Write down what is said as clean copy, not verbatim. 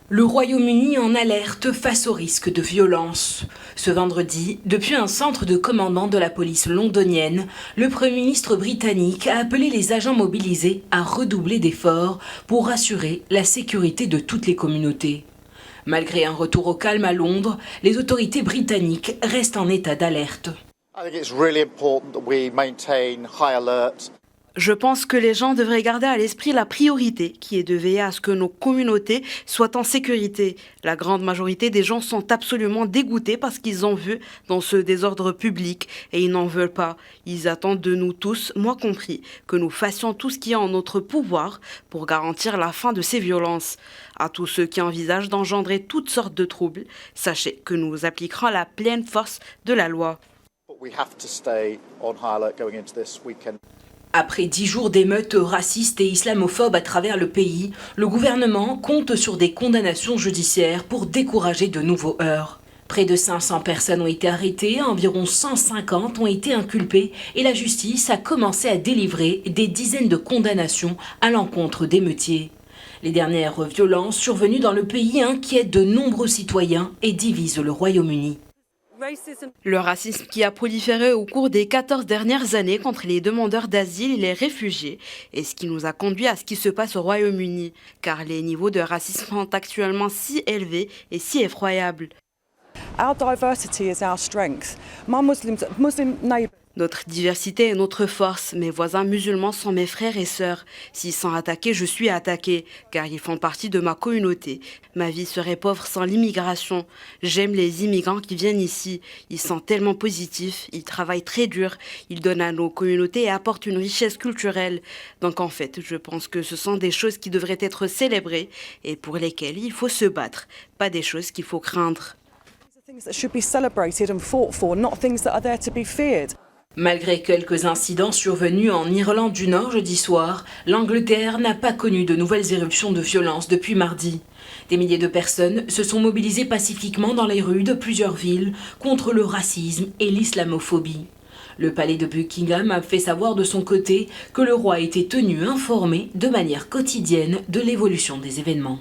Le Royaume-Uni en alerte face au risque de violence. Ce vendredi, depuis un centre de commandement de la police londonienne, le Premier ministre britannique a appelé les agents mobilisés à redoubler d'efforts pour assurer la sécurité de toutes les communautés. Malgré un retour au calme à Londres, les autorités britanniques restent en état d'alerte. Je pense que les gens devraient garder à l'esprit la priorité qui est de veiller à ce que nos communautés soient en sécurité. La grande majorité des gens sont absolument dégoûtés parce qu'ils ont vu dans ce désordre public et ils n'en veulent pas. Ils attendent de nous tous, moi compris, que nous fassions tout ce qui est en notre pouvoir pour garantir la fin de ces violences. À tous ceux qui envisagent d'engendrer toutes sortes de troubles, sachez que nous appliquerons la pleine force de la loi. Après 10 jours d'émeutes racistes et islamophobes à travers le pays, le gouvernement compte sur des condamnations judiciaires pour décourager de nouveaux heurts. Près de 500 personnes ont été arrêtées, environ 150 ont été inculpées et la justice a commencé à délivrer des dizaines de condamnations à l'encontre d'émeutiers. Les dernières violences survenues dans le pays inquiètent de nombreux citoyens et divisent le Royaume-Uni. Le racisme qui a proliféré au cours des 14 dernières années contre les demandeurs d'asile et les réfugiés est ce qui nous a conduit à ce qui se passe au Royaume-Uni, car les niveaux de racisme sont actuellement si élevés et si effroyables. Our diversity is our strength. My Muslim neighbour. Notre diversité est notre force. Mes voisins musulmans sont mes frères et sœurs. S'ils sont attaqués, je suis attaqué, car ils font partie de ma communauté. Ma vie serait pauvre sans l'immigration. J'aime les immigrants qui viennent ici. Ils sont tellement positifs, ils travaillent très dur, ils donnent à nos communautés et apportent une richesse culturelle. Donc en fait, je pense que ce sont des choses qui devraient être célébrées et pour lesquelles il faut se battre, pas des choses qu'il faut craindre. Malgré quelques incidents survenus en Irlande du Nord jeudi soir, l'Angleterre n'a pas connu de nouvelles éruptions de violence depuis mardi. Des milliers de personnes se sont mobilisées pacifiquement dans les rues de plusieurs villes contre le racisme et l'islamophobie. Le palais de Buckingham a fait savoir de son côté que le roi était tenu informé de manière quotidienne de l'évolution des événements.